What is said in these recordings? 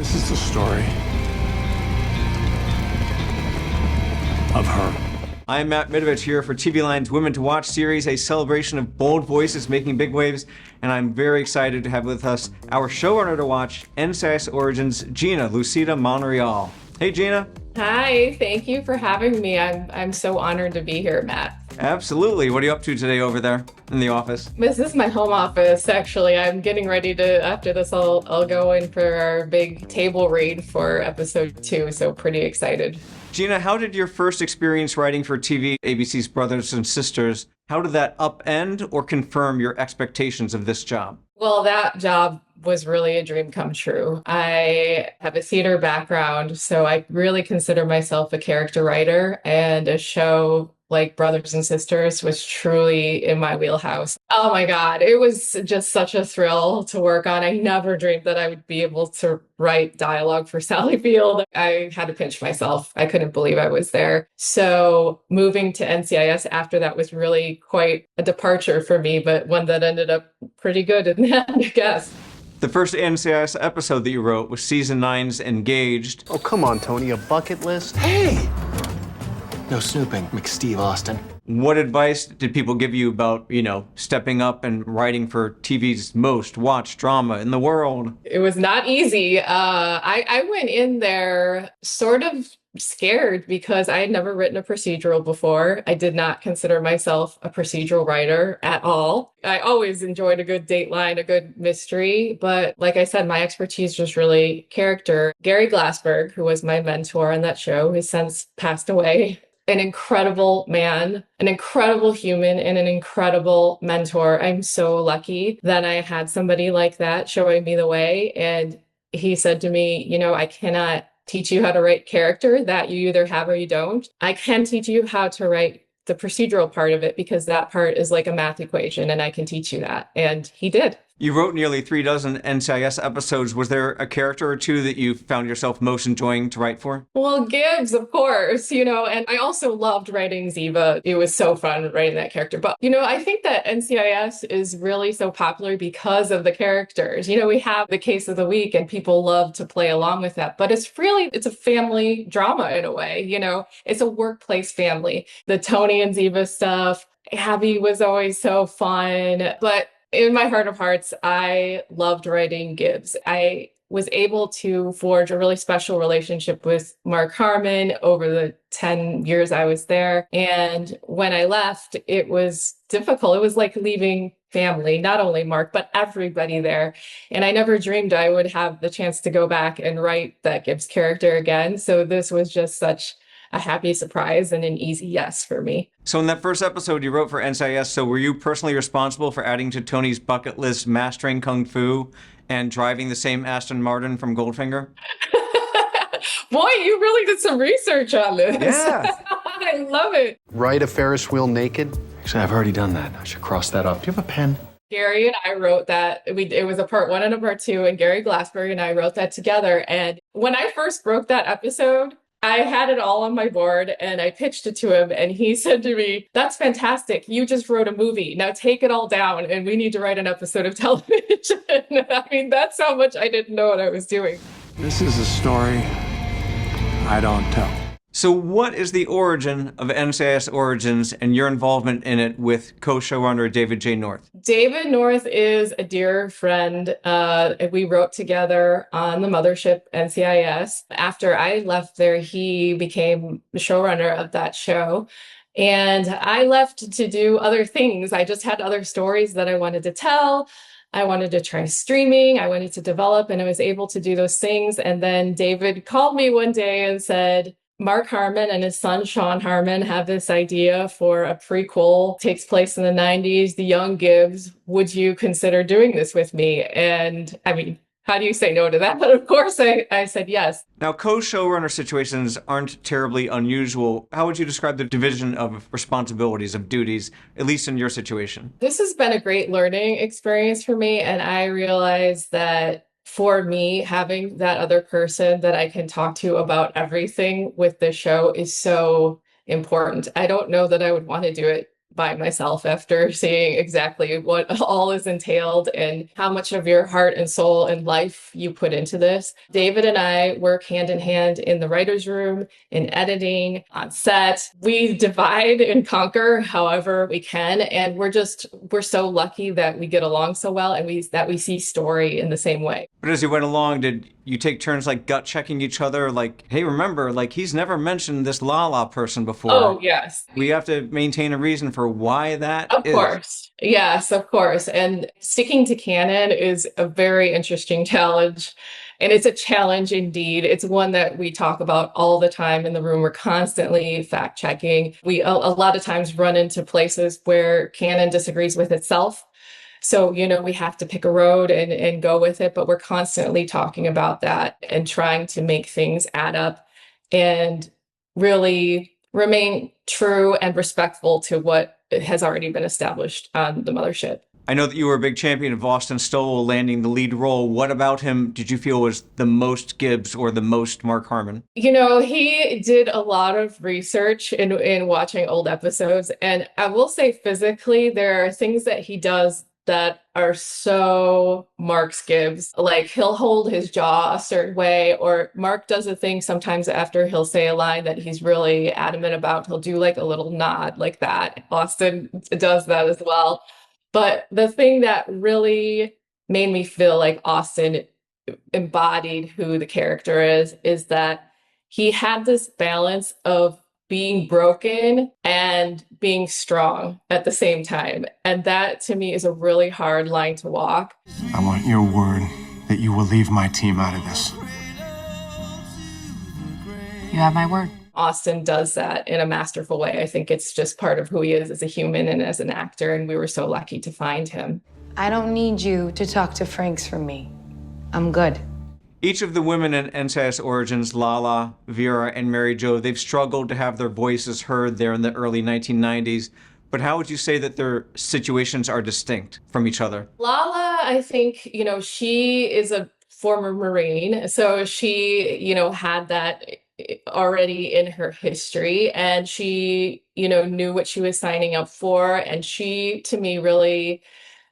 This is the story of her. I'm Matt Mitovich here for TVLine's Women to Watch series, a celebration of bold voices making big waves, and I'm very excited to have with us our showrunner to watch, NCIS Origins' Gina Lucita Monreal. Hey, Gina. Hi, thank you for having me. I'm so honored to be here, Matt. Absolutely. What are you up to today over there in the office? This is my home office, actually. I'm getting ready to, after this, I'll go in for our big table read for episode 2, so pretty excited. Gina, how did your first experience writing for TV, ABC's Brothers and Sisters, how did that upend or confirm your expectations of this job? Well, that job was really a dream come true. I have a theater background, so I really consider myself a character writer, and a show like Brothers and Sisters was truly in my wheelhouse. Oh my God, it was just such a thrill to work on. I never dreamed that I would be able to write dialogue for Sally Field. I had to pinch myself. I couldn't believe I was there. So moving to NCIS after that was really quite a departure for me, but one that ended up pretty good in the end, I guess. The first NCIS episode that you wrote was season 9's Engaged. Oh, come on, Tony, a bucket list? Hey! No snooping, McSteve Austin. What advice did people give you about, stepping up and writing for TV's most watched drama in the world? It was not easy. I went in there sort of scared because I had never written a procedural before. I did not consider myself a procedural writer at all. I always enjoyed a good dateline, a good mystery, but like I said, my expertise was really character. Gary Glassberg, who was my mentor on that show, has since passed away. An incredible man, an incredible human, and an incredible mentor. I'm so lucky that I had somebody like that showing me the way. And he said to me, I cannot teach you how to write character that you either have or you don't. I can teach you how to write the procedural part of it because that part is like a math equation and I can teach you that. And he did. You wrote nearly 36 NCIS episodes. Was there a character or two that you found yourself most enjoying to write for? Well, Gibbs, of course, and I also loved writing Ziva. It was so fun writing that character. But, I think that NCIS is really so popular because of the characters. We have the case of the week and people love to play along with that. But it's a family drama in a way, it's a workplace family. The Tony and Ziva stuff, Abby was always so fun. But in my heart of hearts, I loved writing Gibbs. I was able to forge a really special relationship with Mark Harmon over the 10 years I was there. And when I left, it was difficult. It was like leaving family, not only Mark, but everybody there. And I never dreamed I would have the chance to go back and write that Gibbs character again. So this was just such a happy surprise and an easy yes for me. So in that first episode you wrote for NCIS, so were you personally responsible for adding to Tony's bucket list mastering Kung Fu and driving the same Aston Martin from Goldfinger? Boy, you really did some research on this. Yeah. I love it. Ride a Ferris wheel naked? Actually, I've already done that. I should cross that off. Do you have a pen? Gary and I wrote that. It was a part 1 and a part 2, and Gary Glassberg and I wrote that together. And when I first wrote that episode, I had it all on my board and I pitched it to him and he said to me, "That's fantastic. You just wrote a movie. Now take it all down and we need to write an episode of television." I mean, that's how much I didn't know what I was doing. This is a story I don't tell. So what is the origin of NCIS Origins and your involvement in it with co-showrunner David J. North? David North is a dear friend. We wrote together on the mothership NCIS. After I left there, he became the showrunner of that show. And I left to do other things. I just had other stories that I wanted to tell. I wanted to try streaming. I wanted to develop, and I was able to do those things. And then David called me one day and said, Mark Harmon and his son, Sean Harmon, have this idea for a prequel, takes place in the 90s, The Young Gibbs. Would you consider doing this with me? And I mean, how do you say no to that? But of course, I said yes. Now, co-showrunner situations aren't terribly unusual. How would you describe the division of responsibilities, of duties, at least in your situation? This has been a great learning experience for me. And I realized that for me, having that other person that I can talk to about everything with the show is so important. I don't know that I would want to do it by myself after seeing exactly what all is entailed and how much of your heart and soul and life you put into this. David and I work hand in hand in the writer's room, in editing, on set. We divide and conquer however we can. And we're so lucky that we get along so well and that we see story in the same way. But as you went along, did you take turns like gut checking each other? Like, hey, remember, like he's never mentioned this Lala person before. Oh, yes. We have to maintain a reason for why that is. Of course. Yes, of course. And sticking to canon is a very interesting challenge. And it's a challenge indeed. It's one that we talk about all the time in the room. We're constantly fact checking. We a lot of times run into places where canon disagrees with itself. So, we have to pick a road and go with it, but we're constantly talking about that and trying to make things add up and really remain true and respectful to what has already been established on the mothership. I know that you were a big champion of Austin Stowell landing the lead role. What about him did you feel was the most Gibbs or the most Mark Harmon? He did a lot of research in watching old episodes. And I will say physically, there are things that he does that are so Mark's Gibbs. Like he'll hold his jaw a certain way, or Mark does a thing sometimes after he'll say a line that he's really adamant about. He'll do like a little nod like that. Austin does that as well. But the thing that really made me feel like Austin embodied who the character is that he had this balance of being broken and being strong at the same time. And that to me is a really hard line to walk. I want your word that you will leave my team out of this. You have my word. Austin does that in a masterful way. I think it's just part of who he is as a human and as an actor, and we were so lucky to find him. I don't need you to talk to Franks for me. I'm good. Each of the women in NCIS Origins, Lala, Vera, and Mary Jo, they've struggled to have their voices heard there in the early 1990s. But how would you say that their situations are distinct from each other? Lala, I think, she is a former Marine, so she, had that already in her history, and she, knew what she was signing up for. And she, to me, really,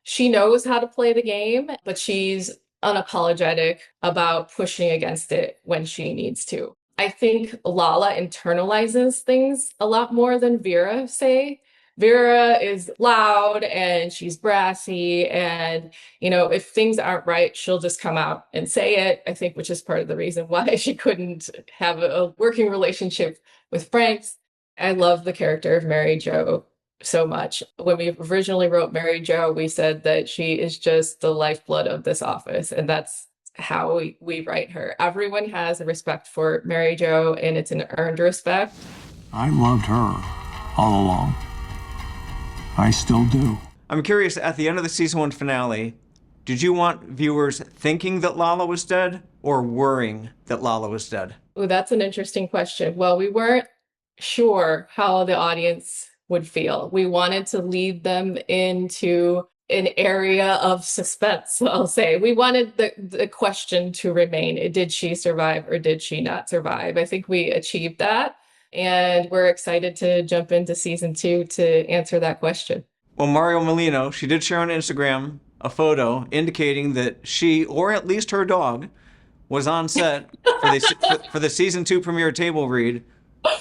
she knows how to play the game, but she's unapologetic about pushing against it when she needs to. I think Lala internalizes things a lot more than Vera, say. Vera is loud and she's brassy, and if things aren't right, she'll just come out and say it, I think, which is part of the reason why she couldn't have a working relationship with Franks. I love the character of Mary Jo so much. When we originally wrote Mary Jo, we said that she is just the lifeblood of this office, and that's how we write her. Everyone has a respect for Mary Jo, and it's an earned respect. I loved her all along. I still do. I'm curious, at the end of the season 1 finale, did you want viewers thinking that Lala was dead or worrying that Lala was dead? Oh, that's an interesting question. Well, we weren't sure how the audience would feel. We wanted to lead them into an area of suspense, I'll say. We wanted the question to remain, did she survive or did she not survive? I think we achieved that, and we're excited to jump into season 2 to answer that question. Well, Mariel Molino, she did share on Instagram a photo indicating that she, or at least her dog, was on set for the season 2 premiere table read.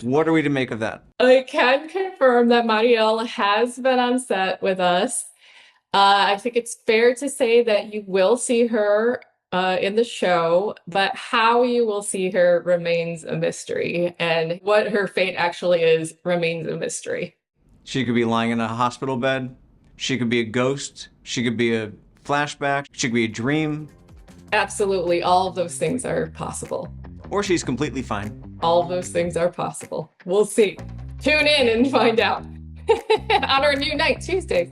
What are we to make of that? I can confirm that Mariel has been on set with us. I think it's fair to say that you will see her in the show, but how you will see her remains a mystery, and what her fate actually is remains a mystery. She could be lying in a hospital bed. She could be a ghost. She could be a flashback. She could be a dream. Absolutely, all of those things are possible. Or she's completely fine. All of those things are possible. We'll see. Tune in and find out on our new night, Tuesdays.